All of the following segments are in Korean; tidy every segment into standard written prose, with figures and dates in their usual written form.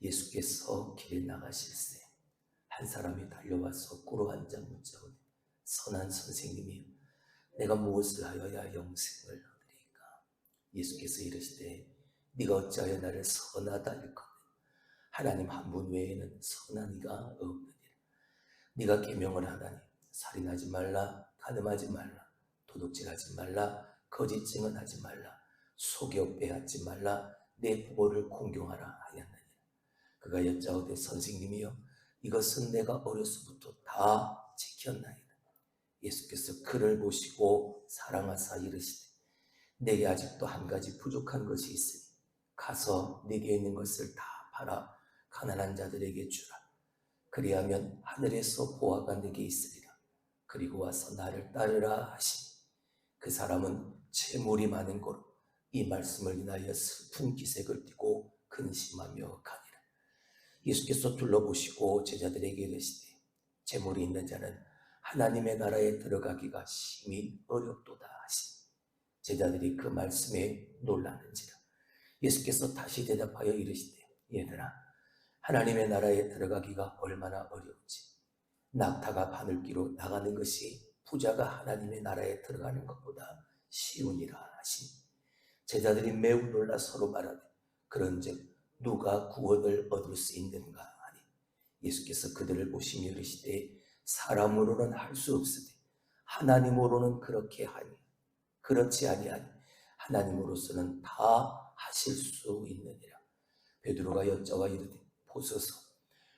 예수께서 길에 나가실새 한 사람이 달려와서 꿇어 앉아 묻자오되 선한 선생님이여 내가 무엇을 하여야 영생을 얻으리까? 예수께서 이르시되 네가 어찌하여 나를 선하다 일컫느냐? 하나님 한 분 외에는 선한 이가 없느니라. 네가 계명을 하다니 살인하지 말라, 간음하지 말라, 도둑질하지 말라, 거짓 증언하지 말라, 속여 빼앗지 말라, 내 부모를 공경하라 하였느니라. 그가 여짜오되 선생님이여 이것은 내가 어려서부터 다 지켰나이다. 예수께서 그를 보시고 사랑하사 이르시되 내게 아직도 한 가지 부족한 것이 있으니 가서 네게 있는 것을 다 팔아 가난한 자들에게 주라. 그리하면 하늘에서 보화가 네게 있으리라. 그리고 와서 나를 따르라 하시니 그 사람은 재물이 많은 고로 이 말씀을 인하여 슬픈 기색을 띠고 근심하며 가니라. 예수께서 둘러보시고 제자들에게 이르시되 재물이 있는 자는 하나님의 나라에 들어가기가 심히 어렵도다 하시니 제자들이 그 말씀에 놀라는지라. 예수께서 다시 대답하여 이르시되 얘들아 하나님의 나라에 들어가기가 얼마나 어려운지 낙타가 바늘기로 나가는 것이 부자가 하나님의 나라에 들어가는 것보다 쉬우니라 하시니 제자들이 매우 놀라 서로 말하되 그런즉 누가 구원을 얻을 수 있는가 하니 예수께서 그들을 보시며 이르시되 사람으로는 할 수 없으되 하나님으로는 그렇게 하니 그렇지 아니하니 하나님으로서는 다 하실 수 있느니라. 베드로가 여짜와 이르되 보소서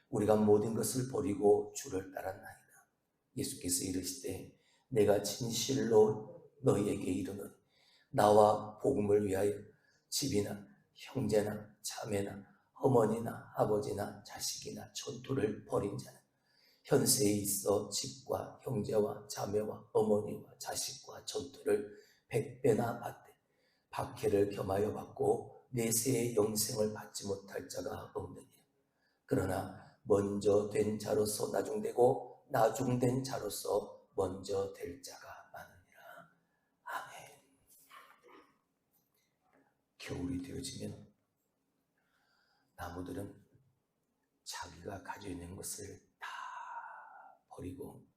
우리가 모든 것을 버리고 주를 따랐나이다. 예수께서 이르시되 내가 진실로 너희에게 이르노니 나와 복음을 위하여 집이나 형제나 자매나 어머니나 아버지나 자식이나 전투를 벌인 자는 현세에 있어 집과 형제와 자매와 어머니와 자식과 전투를 100배나 받되 박해를 겸하여 받고 내세의 영생을 받지 못할 자가 없느니라. 그러나 먼저 된 자로서 나중되고 나중된 자로서 먼저 될 자가 많으니라. 아멘. 겨울이 되어지면 나무들은 자기가 가지고 있는 것을 다 버리고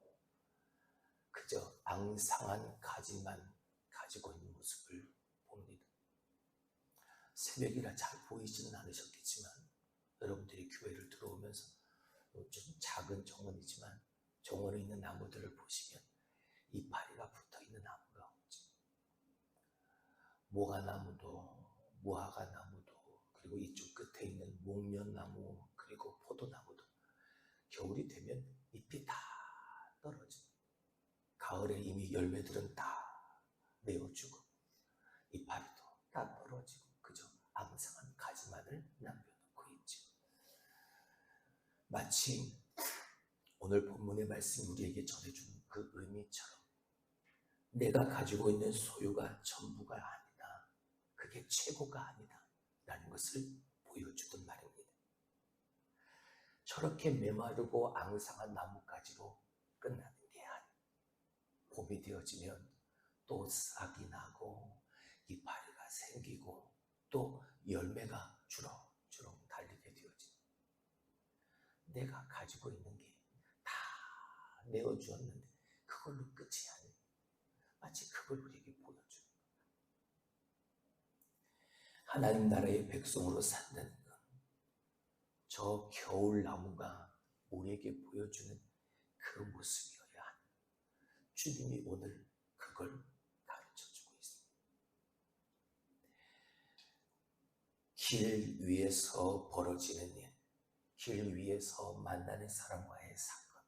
그저 앙상한 가지만 가지고 있는 모습을 봅니다. 새벽이라 잘 보이지는 않으셨겠지만 여러분들이 교회를 들어오면서 좀 작은 정원이지만 정원에 있는 나무들을 보시면 이파리가 붙어있는 나무가 없죠. 모가나무도 무화과나무도 그리고 이쪽 끝에 있는 목련나무 그리고 포도나무도 겨울이 되면 잎이 다 떨어져요. 가을에 이미 열매들은 다 내어주고 이파리도 다 떨어지고 그저 앙상한 가지만을 남겨놓고 있죠. 마치 오늘 본문의 말씀이 우리에게 전해주는 그 의미처럼 내가 가지고 있는 소유가 전부가 아니다. 그게 최고가 아니다. 라는 것을 보여주던 말입니다. 저렇게 메마르고 앙상한 나뭇가지로 끝나는 게 아니에요. 봄이 되어지면 또 싹이 나고 이파리가 생기고 또 열매가 주렁주렁 달리게 되어집니다. 내가 가지고 있는 게 다 내어주었는데 그걸로 끝이 아니에요. 마치 그걸 우리에게 보여줘요. 하나님 나라의 백성으로 산다는 것, 저 겨울나무가 우리에게 보여주는 그 모습이어야 합니다. 주님이 오늘 그걸 가르쳐주고 있습니다. 길 위에서 벌어지는 일, 길 위에서 만나는 사람과의 사건,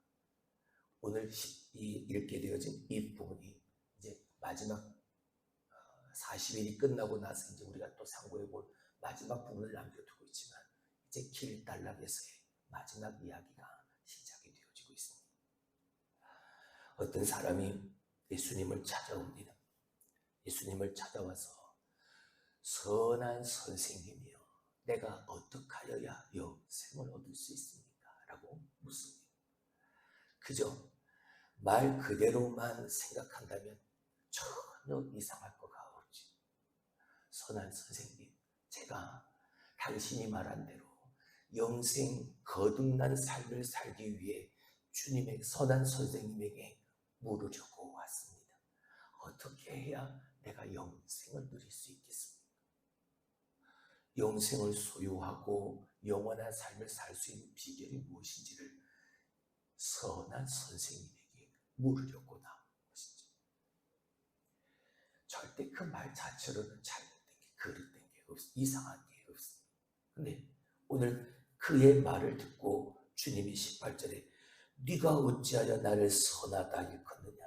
오늘 읽게 되어진 이 부분이 이제 마지막 40일이 끝나고 나서 이제 우리가 또 상고해 볼 마지막 부분을 남겨두고 있지만 이제 길단락에서의 마지막 이야기가 시작이 되어지고 있습니다. 어떤 사람이 예수님을 찾아옵니다. 예수님을 찾아와서 선한 선생님이여 내가 어떻게 하여야 영생을 얻을 수 있습니까? 라고 묻습니다. 그저 말 그대로만 생각한다면 전혀 이상할 거가 없지. 선한 선생님, 제가 당신이 말한 대로 영생 거듭난 삶을 살기 위해 주님의 선한 선생님에게 물으려고 왔습니다. 어떻게 해야 내가 영생을 누릴 수 있겠습니까? 영생을 소유하고 영원한 삶을 살 수 있는 비결이 무엇인지를 선한 선생님에게 물으려고 나온 것이죠. 절대 그 말 자체로는 잘못된 게, 그릇된 게 없습니다. 이상한 게 없습니다. 근데 오늘 그의 말을 듣고 주님이 18절에 네가 어찌하여 나를 선하다 일컫느냐,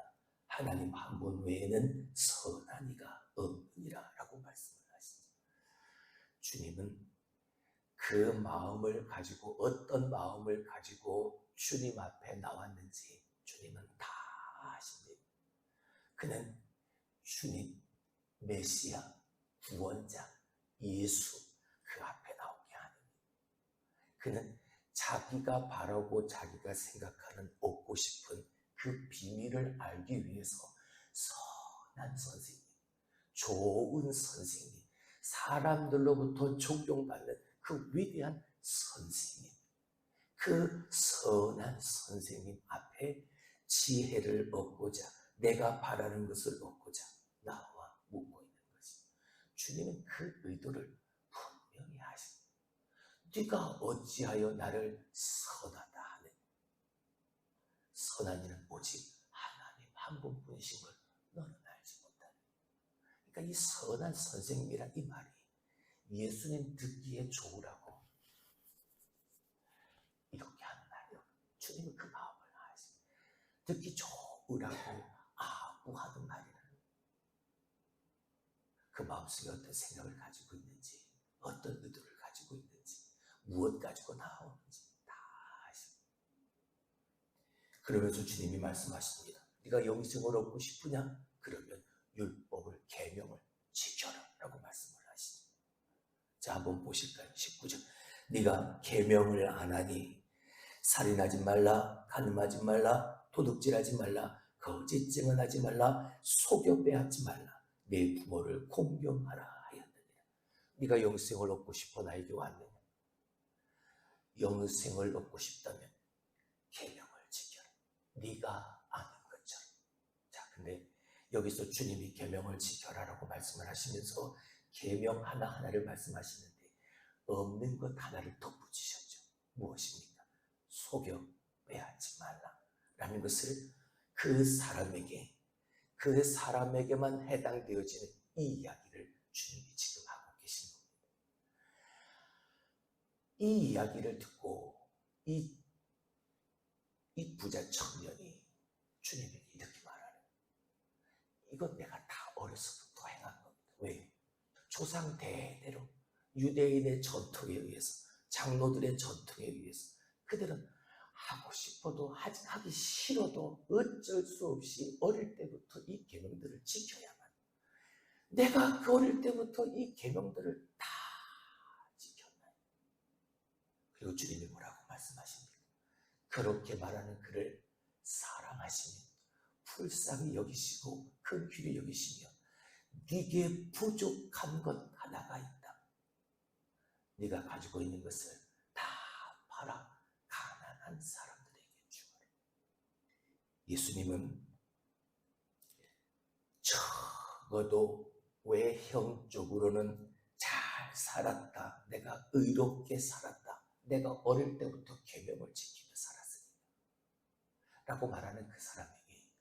하나님 한 분 외에는 선한 이가 없느니라 라고 말씀을 하시죠. 주님은 그 마음을 가지고, 어떤 마음을 가지고 주님 앞에 나왔는지 주님은 다 아십니다. 그는 주님, 메시아, 구원자, 예수 그 앞에 나오게 하는, 그는 자기가 바라고 자기가 생각하는, 얻고 싶은 그 비밀을 알기 위해서 선한 선생님, 좋은 선생님, 사람들로부터 존경받는 그 위대한 선생님, 그 선한 선생님 앞에 지혜를 얻고자, 내가 바라는 것을 얻고자 나와 묻고 있는 것입니다. 주님은 그 의도를 분명히 하십니다. 네가 어찌하여 나를 선하다 하느냐. 선한 이는 오직 하나님 한 분뿐이신 걸 너는 알지 못하느냐. 그러니까 이 선한 선생님이란 이 말이 예수님 듣기에 좋으라고 이렇게 하는 말이요. 주님은 그 마음을 아십니다. 듣기 좋으라고 아부하는 말이라는, 그 마음속에 어떤 생각을 가지고 있는지, 어떤 의도를 가지고 있는지, 무엇 가지고 나오는지 다 아십니다. 그러면서 주님이 말씀하십니다. 네가 영생을 얻고 싶으냐? 그러면 율법을, 계명을 지켜라 라고 말씀을 하시죠. 자, 한번 보실까요? 19절. 네가 계명을 안 하니 살인하지 말라, 간음하지 말라, 도둑질하지 말라, 거짓 증언하지 말라, 속여 빼앗지 말라, 내 부모를 공경하라 하였느니라. 네가 영생을 얻고 싶어 나에게 왔느냐? 영생을 얻고 싶다면 계명을 지켜라. 네가 아는 것처럼. 자, 근데 여기서 주님이 계명을 지켜라라고 말씀을 하시면서 계명 하나하나를 말씀하시는데 없는 것 하나를 덧붙이셨죠. 무엇입니까? 속여 빼앗지 말라라는 것을 그 사람에게만 해당되어지는 이 이야기를 주님이 지금 하고 계신 겁니다. 이 이야기를 듣고 이 부자 청년이 주님에게 이렇게 말하는, 이건 내가 다 어려서부터 행한 겁니다. 왜? 조상 대대로 유대인의 전통에 의해서, 장로들의 전통에 의해서 그들은 하고 싶어도 하기 싫어도 어쩔 수 없이 어릴 때부터 이 계명들을 지켜야만, 내가 그 어릴 때부터 이 계명들을 다 지켰나요? 그리고 주님이 뭐라고 말씀하십니까? 그렇게 말하는 그를 사랑하시며 불쌍히 여기시고 큰 귀히 여기시며 네게 부족한 것 하나가 있다. 네가 가지고 있는 것을 다 팔아 가난한 사람들에게 주어라. 예수님은 적어도 외형적으로는 잘 살았다, 내가 의롭게 살았다, 내가 어릴 때부터 계명을 지키며 살았으니까 라고 말하는 그 사람에게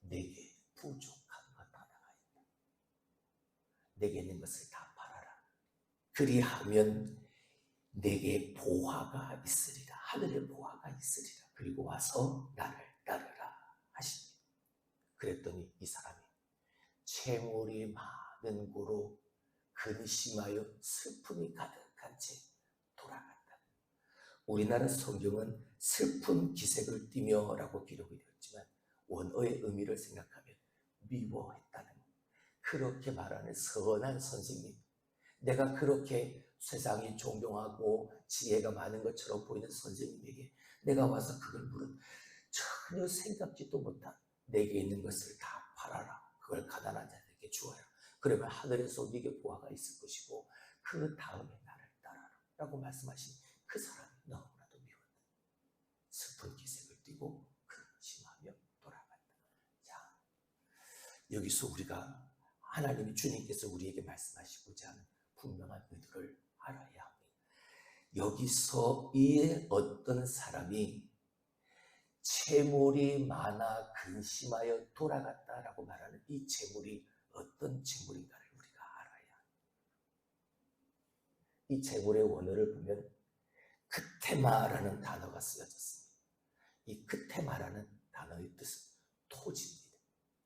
내게 부족한 것 하나가 있다. 내게 있는 것을 다 팔아라. 그리하면 내게 보화가 있으리라. 하늘의 보화가 있으리라. 그리고 와서 나를 따르라 하십니다. 그랬더니 이 사람이 채물이 많은 고로 근심하여 슬픔이 가득한 채 돌아간다. 우리나라 성경은 슬픈 기색을 띠며 라고 기록이 되었지만 원어의 의미를 생각하면 미워했다는, 그렇게 말하는 선한 선생님, 내가 그렇게 세상이 존경하고 지혜가 많은 것처럼 보이는 선생님에게 내가 와서 그걸 물은, 전혀 생각지도 못한 내게 있는 것을 다 팔아라, 그걸 가난한 자들에게 주어라. 그러면 하늘에서 네게 보화가 있을 것이고 그 다음에 나를 따라라 라고 말씀하신 그 사람이 너무나도 미웠다. 슬픈 기색을 띠고 근심하며 돌아갔다. 자, 여기서 우리가 하나님이 주님께서 우리에게 말씀하시고자 하는 분명한 의도를 알아야 합니다. 여기서 이 어떤 사람이 재물이 많아 근심하여 돌아갔다라고 말하는 이 재물이 어떤 재물인가를 우리가 알아야 합니다. 이 재물의 원어를 보면 크테마라는 단어가 쓰여졌습니다. 이 크테마라는 단어의 뜻은 토지입니다.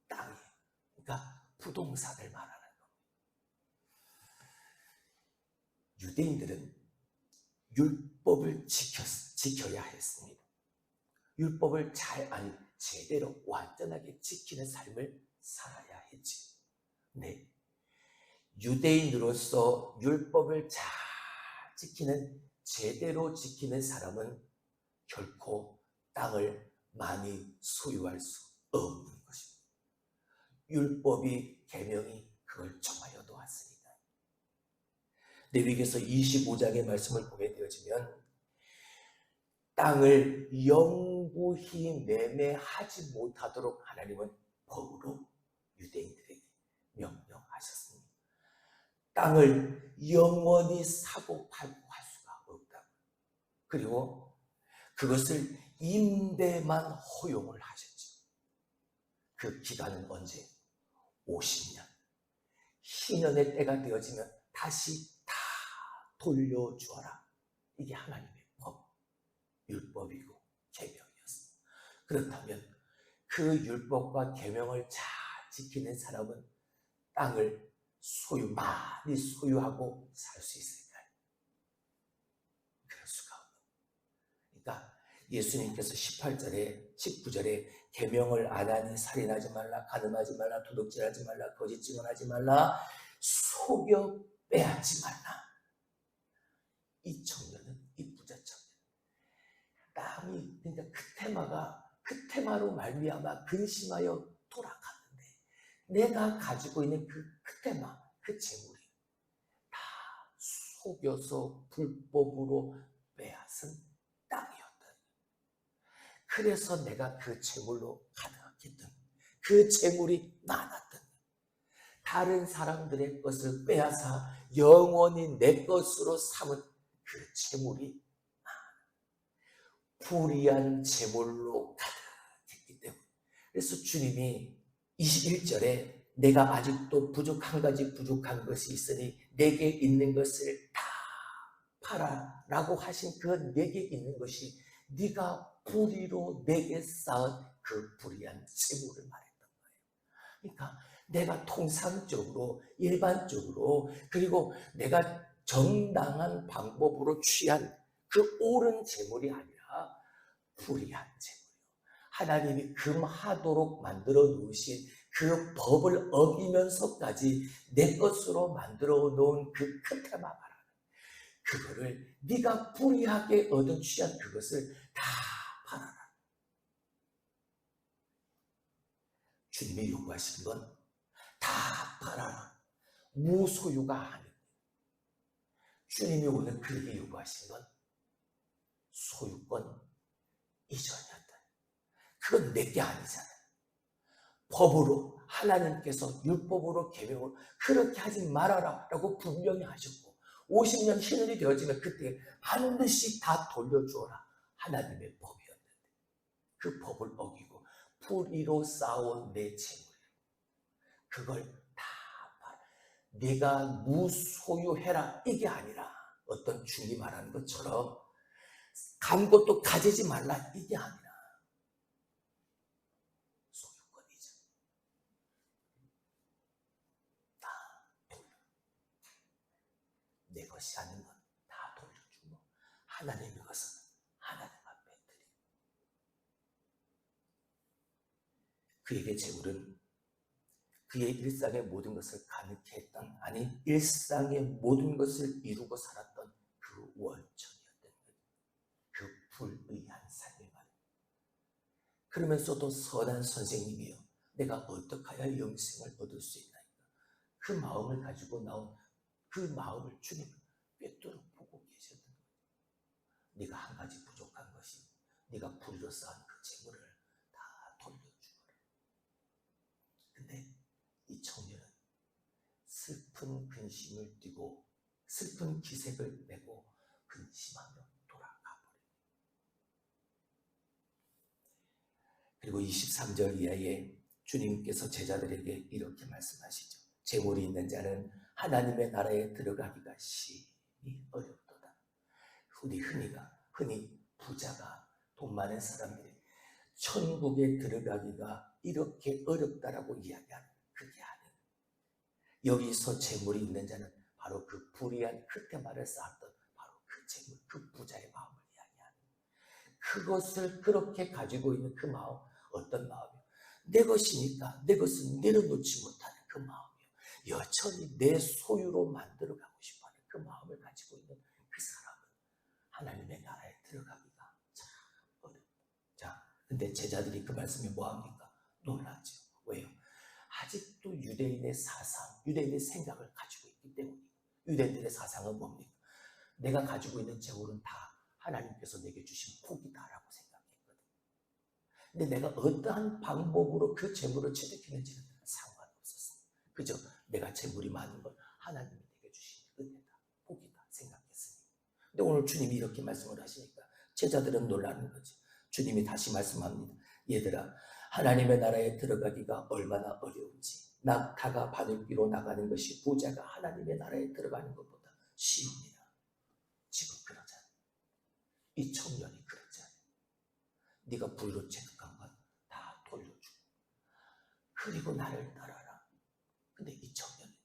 땅이에요. 그러니까 부동산을 말하는 겁니다. 유대인들은 율법을 지켜야 했습니다. 율법을 제대로 완전하게 지키는 삶을 살아야 했지. 네, 유대인으로서 율법을 잘 지키는, 제대로 지키는 사람은 결코 땅을 많이 소유할 수 없는 것입니다. 율법이, 계명이 그걸 정하여 놓았습니다. 레위기서 25장의 말씀을 보게 되어지면 땅을 영구히 매매하지 못하도록 하나님은 법으로 유대인들에게 명령하셨습니다. 땅을 영원히 사고 팔고 할 수가 없다. 그리고 그것을 임대만 허용을 하셨죠. 그 기간은 언제? 50년. 희년의 때가 되어지면 다시 다 돌려주어라. 이게 하나님의 법, 율법이고 계명이었습니다. 그렇다면 그 율법과 계명을 잘 지키는 사람은 땅을 많이 소유하고 살 수 있을까요? 그럴 수가 없는. 그러니까 예수님께서 18절에 19절에 계명을 안 하니 살인하지 말라, 간음하지 말라, 도둑질하지 말라, 거짓 증언하지 말라, 속여 빼앗지 말라. 이 청년은, 이 부자 청년, 땅이, 그러니까 그 테마로 말미암아 근심하여 돌아갔는데 내가 가지고 있는 그 테마, 그 재물이 다 속여서 불법으로 빼앗은 땅이었다. 그래서 내가 그 재물로 가득했던, 그 재물이 많았던, 다른 사람들의 것을 빼앗아 영원히 내 것으로 삼은 그 재물이 불의한 재물로 가득했기 때문에, 그래서 주님이 21절에 내가 아직도 한 가지 부족한 것이 있으니 내게 있는 것을 다 팔아 라고 하신 그 내게 있는 것이 네가 불의로 내게 쌓은 그 불의한 재물을 말했던 거예요. 그러니까 내가 통상적으로, 일반적으로, 그리고 내가 정당한 방법으로 취한 그 옳은 재물이 아니라 불의한 재물이요. 하나님이 금하도록 만들어 놓으신 그 법을 어기면서까지 내 것으로 만들어 놓은 그 크테마 말하는, 그거를 네가 불의하게 얻은 취한 그것을 다 팔아라. 주님이 요구하신 건 다 팔아라, 무소유가 아닙니다. 주님이 오늘 그에게 요구하신 건 소유권 이전이었다. 그건 내게 아니잖아요. 법으로, 하나님께서 율법으로, 계명으로 그렇게 하지 말아라 라고 분명히 하셨고 50년 희년이 되어지면 그때 반드시 다 돌려주어라 하나님의 법이었는데, 그 법을 어기고 불의로 쌓아온 내 재물, 그걸 다 네가 무소유해라, 이게 아니라 어떤 주님이 말하는 것처럼 간 것도 가지지 말라, 이게 아니라 소유권이죠. 다 돌려, 내 것이 아닌 건 다 돌려주고 하나님의 것은 하나님 앞에 드리고, 그에게 재물은 그의 일상의 모든 것을 가능케 했던, 아니 일상의 모든 것을 이루고 살았던 그 원천이었던 거예요. 그 불의한 삶의 말. 그러면서도 선한 선생님이여 내가 어떻게 해야 영생을 얻을 수 있나이까, 그 마음을 가지고 나온 그 마음을 주님 꿰뚫어 보고 계셨던 거예요. 네가 불의로 쌓은 그 재물을 다 돌려주거라. 근데 이 청년은 슬픈 근심을 띠고 슬픈 기색을 내고 근심하며 돌아가 버려요. 그리고 23절 이하에 주님께서 제자들에게 이렇게 말씀하시죠. 재물이 있는 자는 하나님의 나라에 들어가기가 심히 어렵도다. 흔히 부자가, 돈 많은 사람들이 천국에 들어가기가 이렇게 어렵다라고 이야기하는, 그게 아니에요. 여기서 재물이 있는 자는 바로 그 불의한 그때 말을 쌓았던 바로 그 재물, 그 부자의 마음을 이야기하는, 그것을 그렇게 가지고 있는 그 마음, 어떤 마음이요? 내 것이니까 내 것은 내려놓지 못하는 그 마음이요. 여전히 내 소유로 만들어가고 싶어하는 그 마음을 가지고 있는 그 사람은 하나님의 나라에 들어가기가 참 어렵다. 자, 근데 제자들이 그 말씀에 뭐합니까? 놀라죠. 왜요? 아직도 유대인의 사상, 유대인의 생각을 가지고 있기 때문이에요. 유대인들의 사상은 뭡니까? 내가 가지고 있는 재물은 다 하나님께서 내게 주신 복이다라고 생각했거든. 근데 내가 어떠한 방법으로 그 재물을 취득했는지는 상관없었어. 그저 내가 재물이 많은 걸 하나님이 내게 주신 은혜다, 복이다 생각했으니. 근데 오늘 주님이 이렇게 말씀을 하시니까 제자들은 놀라는 거지. 주님이 다시 말씀합니다. 얘들아, 하나님의 나라에 들어가기가 얼마나 어려운지, 낙타가 바늘귀로 나가는 것이 부자가 하나님의 나라에 들어가는 것보다 쉬우니라. 지금 그러잖아. 이 청년이 그러잖아. 네가 불로 체득한 건 다 돌려주고 그리고 나를 따라라. 근데 이 청년은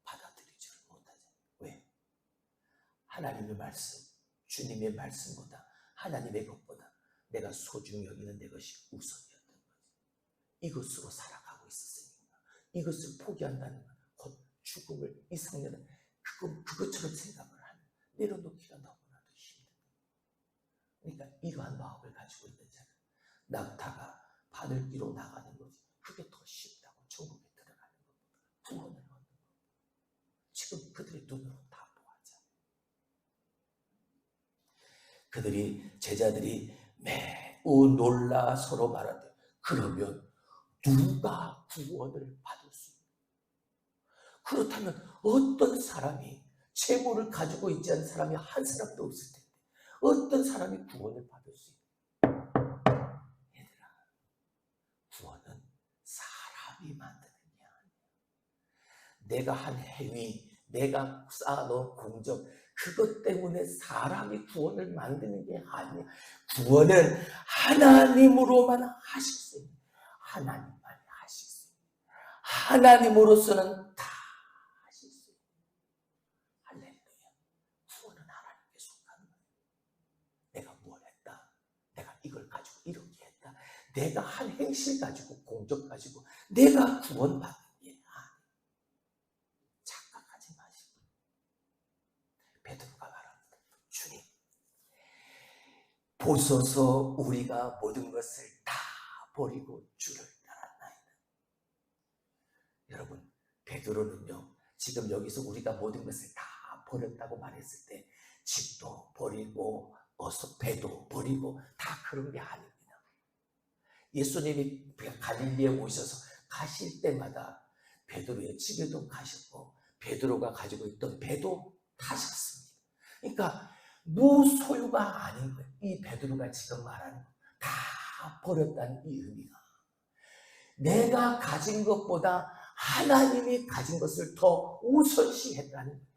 받아들이지를 못하잖아. 왜? 하나님의 말씀, 주님의 말씀보다, 하나님의 것보다 내가 소중히 여기는 내 것이 우선이었던 거지. 이것으로 살아가고 있었으니까 이것을 포기한다는 건 곧 죽음을, 이 상년은 그것처럼 생각을 하는, 내려놓기가 너무나도 힘든 거야. 그러니까 이러한 마음을 가지고 있는 자는 낙타가 바늘귀로 나가는 거지, 그게 더 쉽다고. 천국에 들어가는 것보다, 구원을 얻는 것보다. 지금 그들의 눈으로 다 보았잖아. 제자들이 매우 놀라 서로 말하되, 그러면 누가 구원을 받을 수 있는? 그렇다면 어떤 사람이, 재물을 가지고 있지 않은 사람이 한 사람도 없을 텐데 어떤 사람이 구원을 받을 수 있는? 얘들아, 구원은 사람이 만드는 게 아니야. 내가 한 행위, 내가 쌓아놓은 공적, 그것 때문에 사람이 구원을 만드는 게 아니야. 구원은 하나님으로만 하실 수 있는, 하나님만 하실 수 있는, 하나님으로서는 다 하실 수 있는. 할렐루야. 구원은 하나님께 속하는 거예요. 내가 뭘 했다, 내가 이걸 가지고 이렇게 했다, 내가 한 행실 가지고, 공적 가지고 내가 구원받는 게 아니에요. 착각하지 마시고. 베드로가 말합니다. 주님, 보소서 우리가 모든 것을 다 버리고 주를 따랐나이다. 여러분, 베드로는요, 지금 여기서 우리가 모든 것을 다 버렸다고 말했을 때 집도 버리고 배도 버리고 다 그런 게 아닙니다. 예수님이 갈릴리에 오셔서 가실 때마다 베드로의 집에도 가셨고 베드로가 가지고 있던 배도 타셨습니다. 그러니까 무소유가 아닌 거예요. 이 베드로가 지금 말하는 거 다 버렸다는 이 의미가, 내가 가진 것보다 하나님이 가진 것을 더 우선시했다는,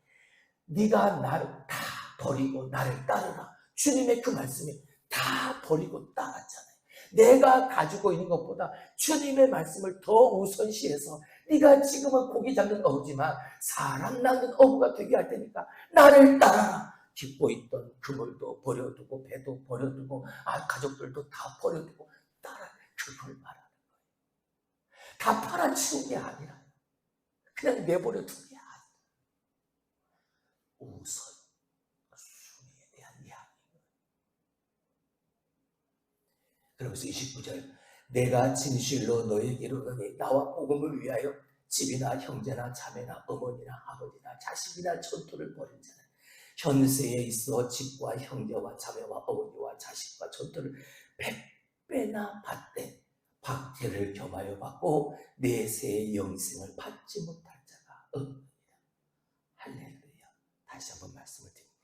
네가 나를 다 버리고 나를 따르라. 주님의 그 말씀이 다 버리고 따랐잖아요. 내가 가지고 있는 것보다 주님의 말씀을 더 우선시해서, 네가 지금은 고기 잡는 어부지만 사람 낳는 어부가 되게 할 테니까 나를 따라라. 깃고 있던 그물도 버려두고 배도 버려두고 가족들도 다 버려두고 따라, 그걸 말하는 거예요. 다 팔아치운 게 아니라 그냥 내버려 둔 게 아니라 우선 순위에 대한 이야기예요. 그러면서 29절, 내가 진실로 너에게로 이르노니 나와 복음을 위하여 집이나 형제나 자매나 어머니나 아버지나 자식이나 전토를 벌인 자는 현세에 있어 집과 형제와 자매와 어머니와 아내와 자식과 전토를 100배나 받되 박해를 겸하여 받고 내세의 영생을 받지 못할 자가 없느니라. 할렐루야. 다시 한번 말씀을 드립니다.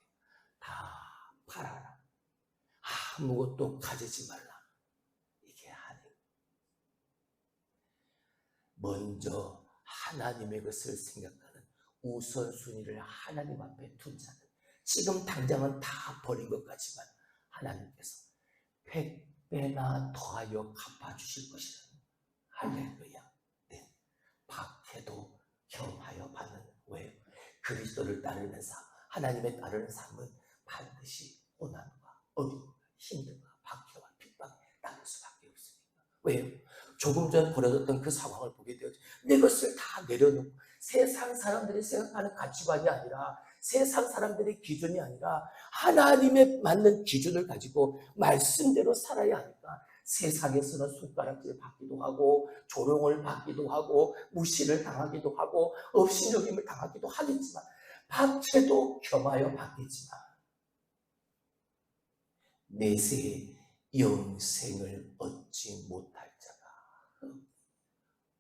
다 팔아라. 아무것도 가지지 말라. 이게 하나님. 먼저 하나님의 것을 생각하는 우선순위를 하나님 앞에 둔 자는 지금 당장은 다 버린 것 같지만 하나님께서 100배나 더하여 갚아주실 것이라는. 할렐루야. 네. 박해도 겸하여 받는. 왜요? 그리스도를 따르는 삶, 하나님의 따르는 삶은 반드시 고난과 어려움과 힘듦과 박해와 핍박에 따를 수밖에 없습니다. 왜요? 조금 전 벌어졌던 그 상황을 보게 되었죠. 내 것을 다 내려놓고 세상 사람들이 생각하는 가치관이 아니라, 세상 사람들의 기준이 아니라 하나님의 맞는 기준을 가지고 말씀대로 살아야 하니까 세상에서는 손가락질 받기도 하고 조롱을 받기도 하고 무시를 당하기도 하고 업신여김을 당하기도 하겠지만 박해도 겸하여 받겠지만 내세의 영생을 얻지 못할 자가.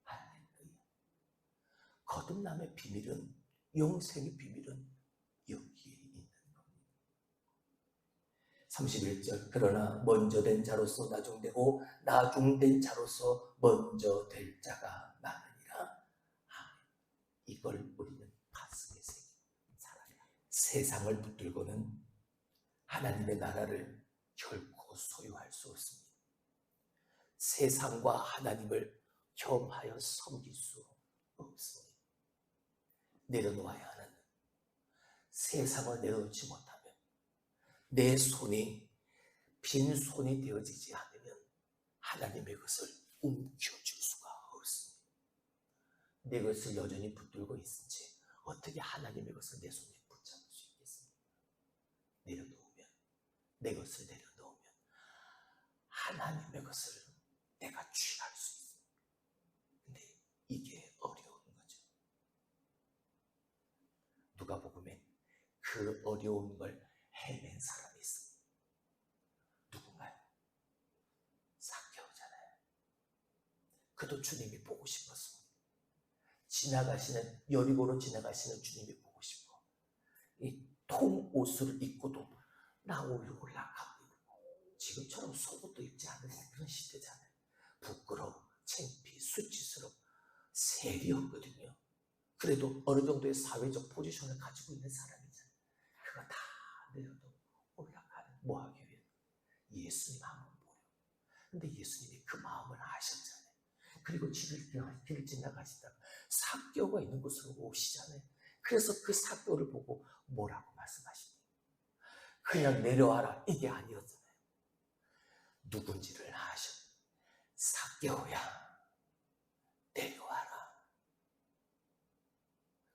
할렐루야. 거듭남의 비밀은, 영생의 비밀은 여기에 있는 겁니다. 31절. 그러나 먼저 된 자로서 나중되고 나중된 자로서 먼저 될 자가 많으니라. 이걸 우리는 가슴에 살아야 합니다. 세상을 붙들고는 하나님의 나라를 결코 소유할 수 없습니다. 세상과 하나님을 겸하여 섬길 수 없습니다. 내려놓아야 하는, 세상을 내려놓지 못하면 내 손이 빈손이 되어지지 않으면 하나님의 것을 움켜쥘 수가 없습니다. 내 것을 여전히 붙들고 있은 채 어떻게 하나님의 것을 내 손에 붙잡을 수 있겠습니까? 내려놓으면, 내 것을 내려놓으면 하나님의 것을 내가 취할 수 있습니다. 근데 이게 어려운 거죠. 누가복음에 그 어려운 걸 해낸 사람이 있습니다. 누군가요? 삭개오잖아요. 그도 주님이 보고 싶었습니다. 지나가시는, 여리고로 지나가시는 주님이 보고 싶고, 이 통 옷을 입고도 나 올라가고, 지금처럼 속옷도 입지 않는 그런 시대잖아요. 부끄러워, 창피, 수치스러워, 셀이 없거든요. 그래도 어느 정도의 사회적 포지션을 가지고 있는 사람이잖아요. 그거 다 내려도 올라가는, 뭐 하기 위해? 예수님 한번 보려. 근데 예수님이 그 마음을 아셨잖아요. 그리고 길을 지나가시다가 삭개오가 있는 곳으로 오시잖아요. 그래서 그 삭개오를 보고 뭐라고 말씀하십니까? 그냥 내려와라, 이게 아니었잖아요. 누군지를 아셨. 삭개오야, 내려와라.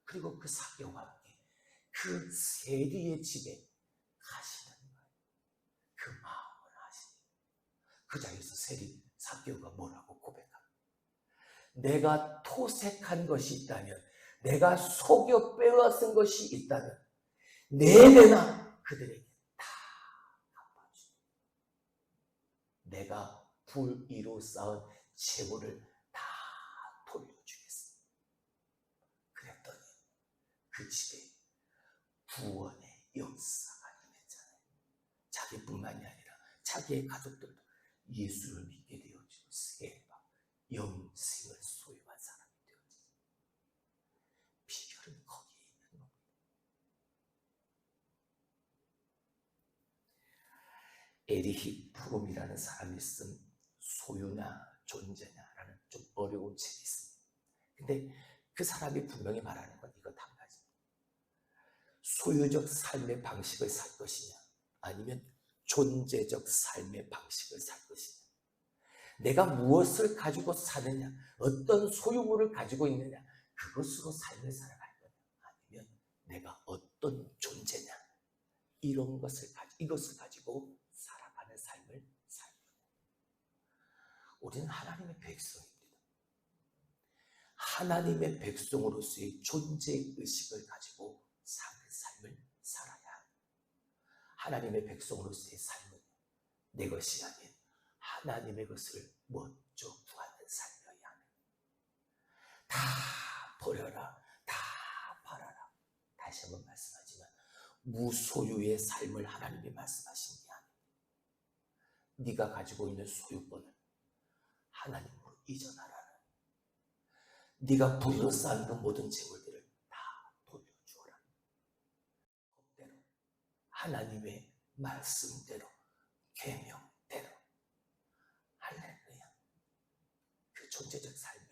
그리고 그 삭개오와 함께 그 세리의 집에 가시는 거예요. 그 마음을 아시는. 그 자리에서 삭개오가 뭐라고 고백합니까? 내가 토색한 것이 있다면, 내가 속여 빼앗은 것이 있다면 4배나 그들에게 다 갚아주고, 내가 불의로 쌓은 재물을 다 돌려주겠습니다. 그랬더니 그 집에 구원의 역사가 일어났잖아요. 자기뿐만이 아니라 자기의 가족들도 예수를 믿게 되어지고 세례받 영생을 소유한 사람이 되어지죠. 비결은 거기에 있는 겁니다. 에리히 프롬이라는 사람이 쓴 소유나 존재냐라는 좀 어려운 책이 있습니다. 근데 그 사람이 분명히 말하는 건 이것 한 가지입니다. 소유적 삶의 방식을 살 것이냐, 아니면 존재적 삶의 방식을 살 것이냐, 내가 무엇을 가지고 사느냐, 어떤 소유물을 가지고 있느냐, 그것으로 삶을 살아갈 거냐, 아니면 내가 어떤 존재냐, 이것을 가지고 살아가는 삶을 살 거냐. 우리는 하나님의 백성입니다. 하나님의 백성으로서의 존재의식을 가지고 사는 삶을 살아야 합니다. 하나님의 백성으로서의 삶은 내 것이 아닌 하나님의 것을 먼저 구하는 삶이어야 하는. 다 버려라, 다 팔아라. 다시 한번 말씀하지만 무소유의 삶을 하나님이 말씀하신 게 아니에요. 네가 가지고 있는 소유권을 하나님으로 이전하라는, 네가 불로 쌓은 그 모든 재물들을 다 돌려주어라. 그대로 하나님의 말씀대로, 계명대로. 할렐루야. 그 존재적 삶